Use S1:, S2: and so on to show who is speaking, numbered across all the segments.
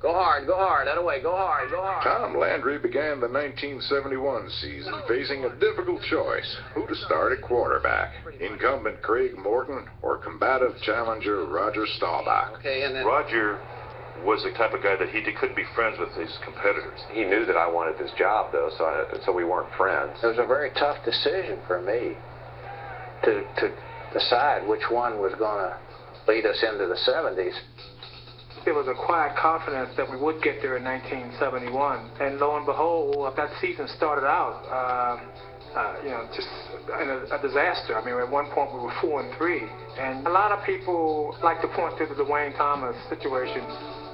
S1: Go hard, that way, go hard, go hard.
S2: Tom Landry began the 1971 season facing a difficult choice: who to start at quarterback, incumbent Craig Morton or combative challenger Roger Staubach.
S1: Okay, and then
S3: Roger was the type of guy that he couldn't be friends with his competitors.
S4: He knew that I wanted this job, though, so we weren't friends.
S1: it was a very tough decision for me to decide which one was going to lead us into the 70s.
S5: There was a quiet confidence that we would get there in 1971, and lo and behold, that season started out, just in a disaster. I mean, at one point we were 4-3, and a lot of people like to point to the Dwayne Thomas situation.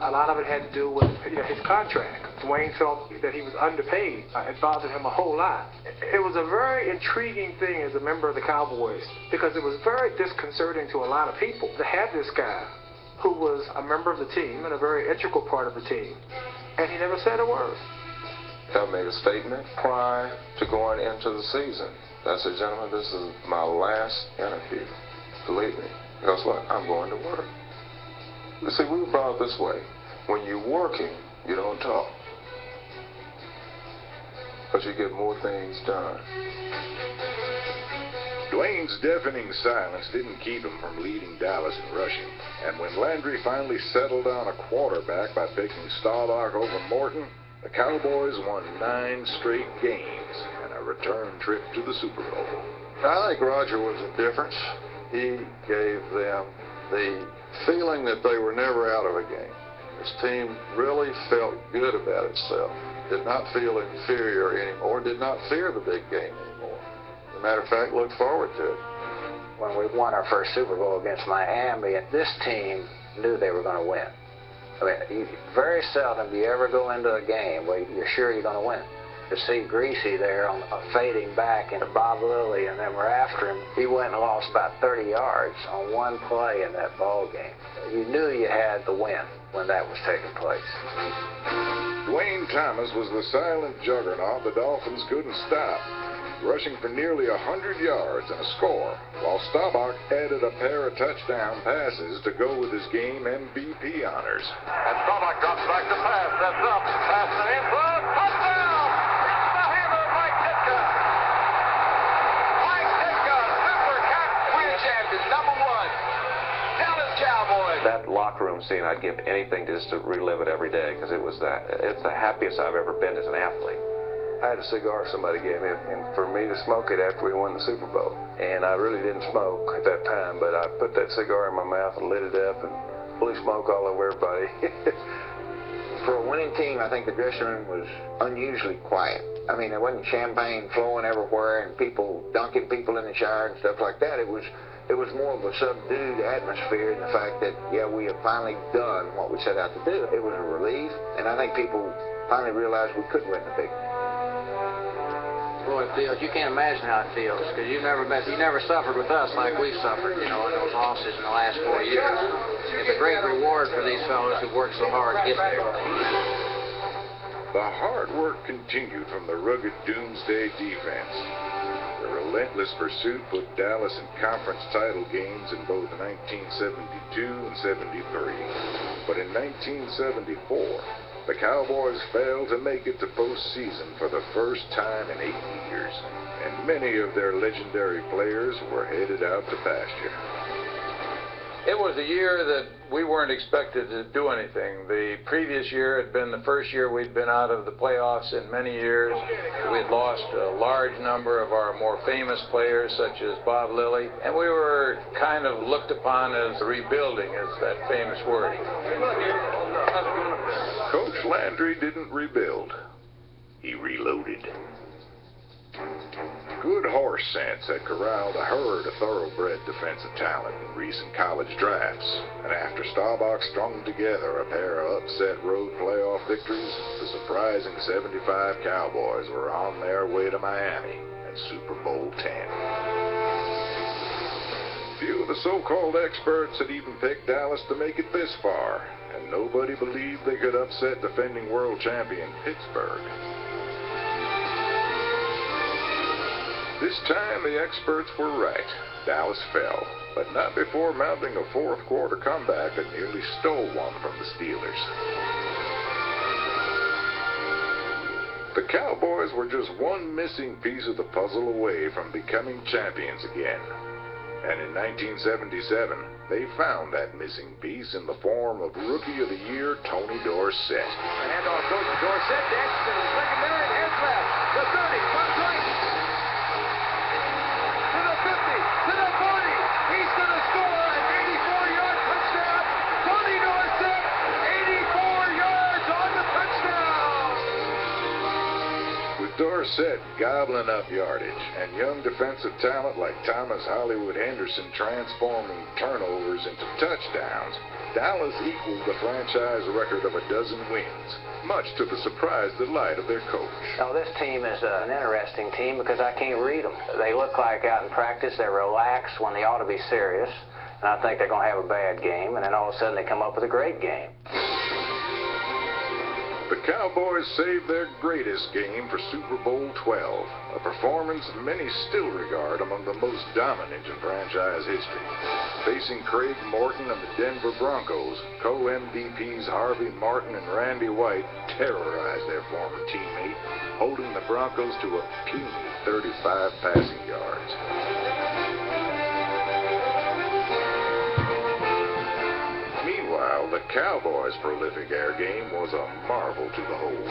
S5: A lot of it had to do with his contract. Dwayne felt that he was underpaid. It bothered him a whole lot. It was a very intriguing thing as a member of the Cowboys, because it was very disconcerting to a lot of people to have this guy who was a member of the team and a very integral part of the team, and he never said a word.
S6: I made a statement prior to going into the season. I said, gentlemen, this is my last interview. Believe me. Because what? I'm going to work. You see, we were brought up this way. When you're working, you don't talk. But you get more things done.
S2: Dwayne's deafening silence didn't keep him from leading Dallas in rushing, and when Landry finally settled on a quarterback by picking Staubach over Morton, the Cowboys won 9 straight games and a return trip to the Super Bowl.
S6: I think Roger was the difference. He gave them the feeling that they were never out of a game. His team really felt good about itself, did not feel inferior anymore, did not fear the big game anymore. As a matter of fact, looked forward to it.
S1: When we won our first Super Bowl against Miami, this team knew they were going to win. I mean, very seldom do you ever go into a game where you're sure you're going to win. To see Greasy there fading back into Bob Lilly, and then we're after him. He went and lost about 30 yards on one play in that ball game. You knew you had the win when that was taking place.
S2: Dwayne Thomas was the silent juggernaut the Dolphins couldn't stop, rushing for nearly 100 yards and a score, while Staubach added a pair of touchdown passes to go with his game MVP honors.
S7: And Staubach drops back to pass, sets up, pass to the end zone, touchdown! It's the hammer, Mike Ditka! Mike Ditka, super catch, win champion, #1, Dallas Cowboys!
S4: That locker room scene, I'd give anything just to relive it every day, because it's the happiest I've ever been as an athlete.
S6: I had a cigar somebody gave me, and for me to smoke it after we won the Super Bowl. And I really didn't smoke at that time, but I put that cigar in my mouth and lit it up and blew smoke all over everybody.
S1: For a winning team, I think the dressing room was unusually quiet. I mean, there wasn't champagne flowing everywhere and people dunking people in the shower and stuff like that. It was more of a subdued atmosphere in the fact that, yeah, we have finally done what we set out to do. It was a relief, and I think people finally realized we could win the big one. Boy, it feels, you can't imagine how it feels, because you never suffered with us like we've suffered, in those losses in the last 4 years. It's a great reward for these fellows who worked so hard to get there.
S2: The hard work continued from the rugged Doomsday defense. The relentless pursuit put Dallas in conference title games in both 1972 and 73. But in 1974, the Cowboys failed to make it to postseason for the first time in 8 years, and many of their legendary players were headed out to pasture.
S8: It was a year that we weren't expected to do anything. The previous year had been the first year we'd been out of the playoffs in many years. We had lost a large number of our more famous players, such as Bob Lilly, and we were kind of looked upon as rebuilding, as that famous word.
S2: Coach Landry didn't rebuild. He reloaded. Good horse sense had corralled a herd of thoroughbred defensive talent in recent college drafts, and after Staubach strung together a pair of upset road playoff victories, the surprising 75 Cowboys were on their way to Miami and Super Bowl X. Few of the so-called experts had even picked Dallas to make it this far, and nobody believed they could upset defending world champion Pittsburgh. This time, the experts were right. Dallas fell, but not before mounting a fourth-quarter comeback that nearly stole one from the Steelers. The Cowboys were just one missing piece of the puzzle away from becoming champions again. And in 1977, they found that missing piece in the form of Rookie of the Year Tony Dorsett.
S7: The handoff goes to Dorsett, dances to the secondary, and heads left. The 30, comes right. To the 50, to the 40. He's going to score an 84-yard touchdown. Tony Dorsett, 84 yards on the touchdown.
S2: With Dorsett gobbling up yardage and young defensive talent like Thomas Hollywood Henderson transforming turnovers into touchdowns, Dallas equaled the franchise record of 12 wins, much to the surprise delight of their coach.
S9: Oh, this team is an interesting team because I can't read them. They look like out in practice they're relaxed when they ought to be serious, and I think they're going to have a bad game, and then all of a sudden they come up with a great game.
S2: The Cowboys saved their greatest game for Super Bowl XII, a performance many still regard among the most dominant in franchise history. Facing Craig Morton and the Denver Broncos, co-MVPs Harvey Martin and Randy White terrorized their former teammate, holding the Broncos to a puny 35 passing yards. Meanwhile, the Cowboys' prolific air game was a marvel to behold.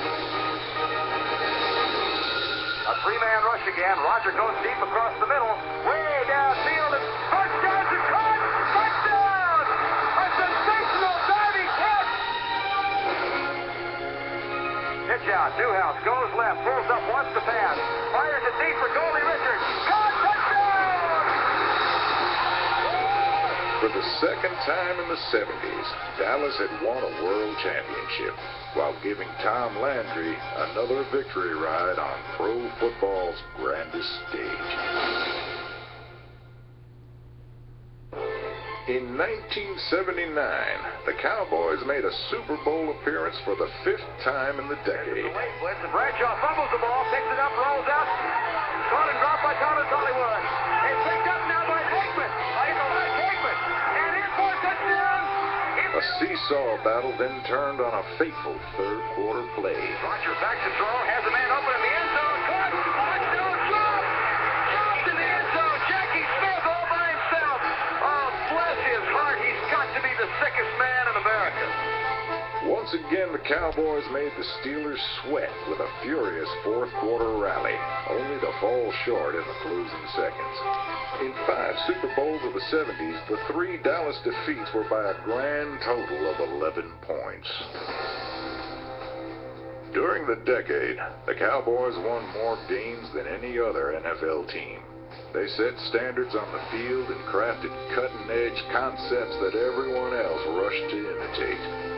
S7: A three-man rush again. Roger goes deep across the middle. Way downfield. And touchdown to cut. Touchdown! A sensational diving catch. Pitch out. Newhouse goes left. Pulls up. Wants to pass. Fires it deep for Goldie Richards. Caught. Touchdown!
S2: For the second time in the 70s, Dallas had won a world championship while giving Tom Landry another victory ride on pro football's grandest stage. In 1979, the Cowboys made a Super Bowl appearance for the 5th time in the decade.
S7: Late blitz, and Bradshaw fumbles the ball, picks it up, rolls out. Caught and dropped by Thomas Hollywood. It's picked up now by Aikman. And in for a touchdown.
S2: A seesaw battle then turned on a fateful third-quarter play.
S7: Roger back to throw, has a man open in the end zone. Caught, touchdown, drop. Dropped in the end zone. Jackie Smith all by himself. Oh, bless his heart. He's got to be the sickest man in America.
S2: Once again, the Cowboys made the Steelers sweat with a furious fourth-quarter rally, only to fall short in the closing seconds. In 5 Super Bowls of the 70s, the 3 Dallas defeats were by a grand total of 11 points. During the decade, the Cowboys won more games than any other NFL team. They set standards on the field and crafted cutting-edge concepts that everyone else rushed to imitate.